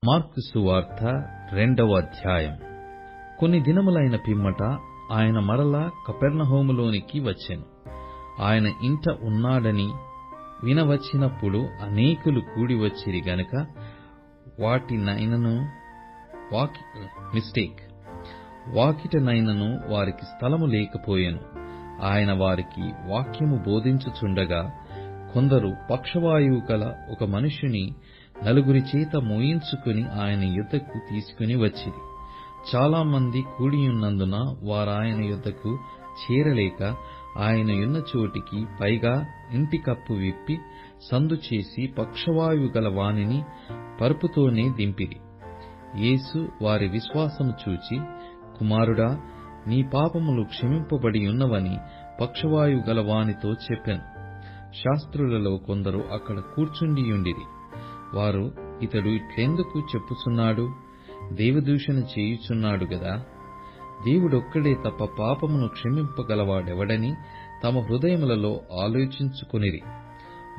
Mark సువార్త 2వ అధ్యాయం. కొన్ని దినములైన పిమ్మట ఆయన మరల కపెర్నహూములోనికి వచ్చెను. ఆయన ఇంట ఉన్నాడని వినవచ్చినప్పుడు అనేకులు కూడివచ్చిరి గనుక వాకిటనైనను వారికి స్థలము లేకపోయెను. ఆయన వారికి వాక్యము బోధించుచుండగా కొందరు పక్షవాయువు గల ఒక మనుష్యుని 4 చేత మోయించుకుని ఆయన యొద్దకు తీసుకుని వచ్చిరి. చాలా మంది కూడియున్నందున వారాయన యొద్దకు చేరలేక ఆయన యున్న చోటికి పైగా ఇంటి కప్పు విప్పి సందు చేసి పక్షవాయువు గల వానిని పరుపుతోనే దింపిరి. యేసు వారి విశ్వాసము చూచి, కుమారుడా, నీ పాపములు క్షమింపబడి ఉన్నవని పక్షవాయువు గల వానితో చెప్పెను. శాస్త్రులలో కొందరు అక్కడ కూర్చుండియుండిరి. వారు, ఇతడు ఇట్లెందుకు చెప్పుచున్నాడు? దేవదూషణ చేయుచున్నాడు గదా. దేవుడొక్కడే తప్ప పాపమును క్షమింపగలవాడెవడని తమ హృదయములలో ఆలోచించుకొనిరి.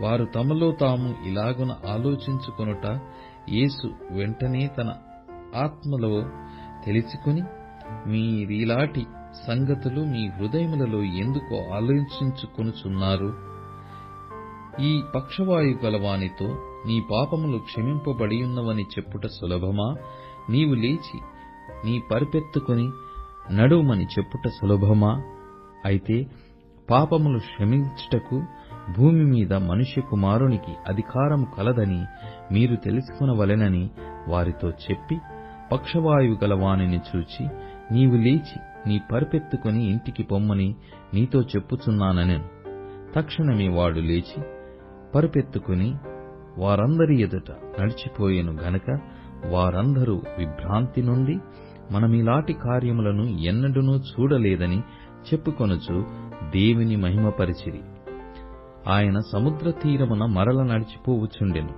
వారు తమలో తాము ఇలాగున ఆలోచించుకొనుట యేసు వెంటనే తన ఆత్మలో తెలిసికొని, మీరీలాటి సంగతులు మీ హృదయములలో ఎందుకు ఆలోచించుకొనుచున్నారు? ఈ పక్షవాయు గలవానితో నీ పాపములు క్షమింపబడియున్నవని చెప్పుట సులభమా? నీవు లేచి నీ పరిపెత్తుకొని నడుమని చెప్పుట సులభమా? అయితే పాపములు క్షమించుటకు భూమి మీద మనుష్య కుమారునికి అధికారము కలదని మీరు తెలుసుకొనవలెనని వారితో చెప్పి, పక్షవాయువు గల వానిని చూచి, నీవు లేచి నీ పరిపెత్తుకొని ఇంటికి పొమ్మని నీతో చెప్పుచున్నానెను. తక్షణమే వాడు లేచి పరుపెత్తుకుని వారందరి ఎదుట నడిచిపోయెను గనక వారందరూ విభ్రాంతి నుండి మనమిలాంటి కార్యములను ఎన్నడూనూ చూడలేదని చెప్పుకొనుచు దేవుని మహిమపరిచిరి. ఆయన సముద్ర తీరమున మరల నడిచిపోవుచుండెను.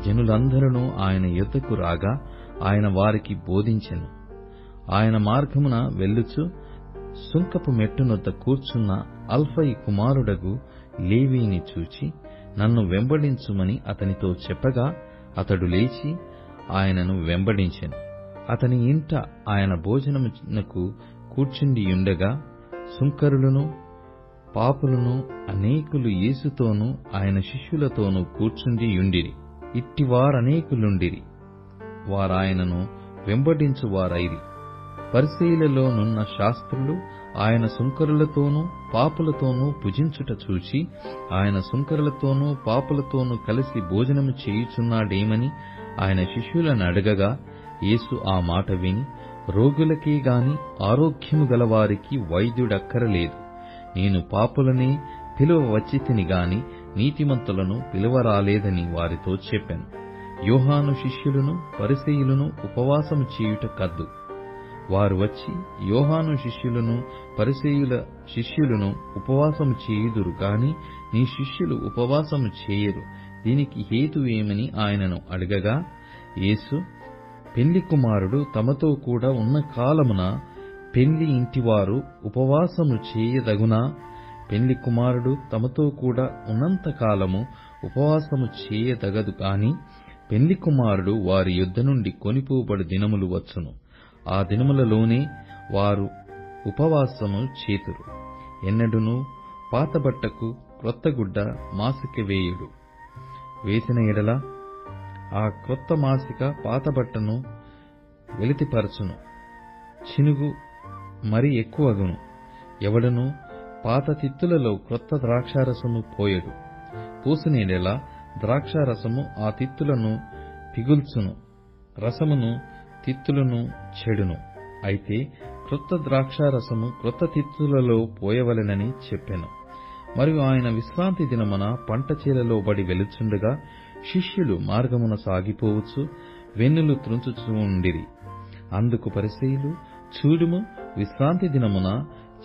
జనులందరూ ఆయన యొద్దకు రాగా ఆయన వారికి బోధించెను. ఆయన మార్గమున వెళ్ళుచు సుంకపు మెట్టునొద్ద కూర్చున్న అల్ఫయి కుమారుడగు లేవీని చూచి, నన్ను వెంబడించుమని అతనితో చెప్పగా అతడు లేచి ఆయనను వెంబడించెను. అతని ఇంట ఆయన భోజనమునకు కూర్చుండియుండగా సుంకరులను పాపులను అనేకులు యేసుతోనూ ఆయన శిష్యులతోనూ కూర్చుండియుండిరి. ఇట్టివారనేకులుండిరి. వారాయనను వెంబడించువారైరి. పరిసయ్యులలో నున్న శాస్త్రులు ఆయన సుంకరులతోనూ పాపులతోనూ భుజించుట చూచి, ఆయన సుంకరులతోనూ పాపులతోనూ కలిసి భోజనము చేయుచున్నాడేమని ఆయన శిష్యులను అడగగా, యేసు ఆ మాట విని, రోగులకే గాని ఆరోగ్యము గలవారికి వైద్యుడక్కరలేదు. నేను పాపులనే పిలువవచ్చితిని గాని నీతిమంతులను పిలువరాలేదని వారితో చెప్పెను. యోహాను శిష్యులను పరిసయ్యులను ఉపవాసము చేయుట కద్దు. వారు వచ్చి, యోహాను శిష్యులను పరిసయ్యుల శిష్యులను ఉపవాసము చేయుదురు గాని నీ శిష్యులు ఉపవాసము చేయరు. దీనికి హేతువేమని ఆయనను అడగగా, యేసు, పెళ్లి కుమారుడు తమతో కూడా ఉన్న కాలమున పెళ్లి ఇంటివారు ఉపవాసము చేయదగునా? పెళ్లి కుమారుడు తమతో కూడా ఉన్నంత కాలము ఉపవాసము చేయదగదు కాని పెళ్లి కుమారుడు వారి యొద్ద నుండి కొనిపోబడు దినములు వచ్చును. ఆ దినములలోనే వారు ఉపవాసము చేతురు. ఎన్నడూనూ పాతబట్టకు క్రొత్త గుడ్డ మాసిక వేయుడు. వేసిన ఎడల ఆ క్రొత్త మాసిక పాతబట్టను వెలితిపరచును, చినుగు మరి ఎక్కువగును. ఎవడనూ పాత తిత్తులలో క్రొత్త ద్రాక్షారసము పోయడు. పోసిన ఎడల ద్రాక్షారసము ఆ తిత్తులను పిగుల్చును, రసమును తిత్తులను చెడును. అయితే క్రొత్త ద్రాక్షారసము క్రొత్త తిత్తులలో పోయవలెనని చెప్పెను. మరియు ఆయన విశ్రాంతి దినమున పంట చేలలో బడి వెలుచుండగా శిష్యులు మార్గమున సాగిపోవచ్చు వెన్నులు త్రుంచుచూ ఉండిరి. అందుకు పరిసయ్యులు, చూడుము, విశ్రాంతి దినమున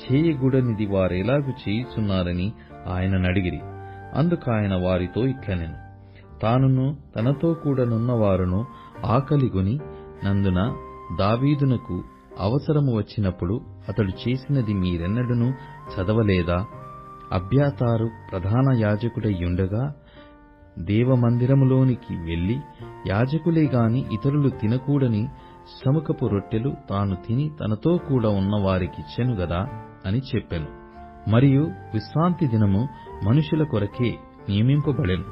చేయగూడనిది వారెలాగు చేయుచున్నారని ఆయననడిగిరి. అందుకాయన వారితో ఇట్లనెను, తానును తనతో కూడా నున్నవారును ఆకలిగొని నందున దావీదునకు అవసరము వచ్చినప్పుడు అతడు చేసినది మీరెన్నడూనూ చదవలేదా? అబ్యాతారు ప్రధాన యాజకుడయ్యుండగా దేవమందిరములోనికి వెళ్లి యాజకులే గాని ఇతరులు తినకూడని సముఖపు రొట్టెలు తాను తిని తనతో కూడా ఉన్న వారికిచ్చెను గదా అని చెప్పెను. మరియు విశ్రాంతి దినము మనుషుల కొరకే నియమింపబడెను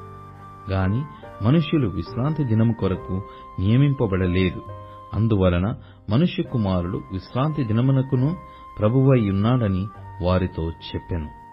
గాని మనుష్యులు విశ్రాంతి దినము కొరకు నియమింపబడలేదు. అందువలన మనుష్య కుమారుడు విశ్రాంతి దినమునకును ప్రభువై ఉన్నాడని వారితో చెప్పెను.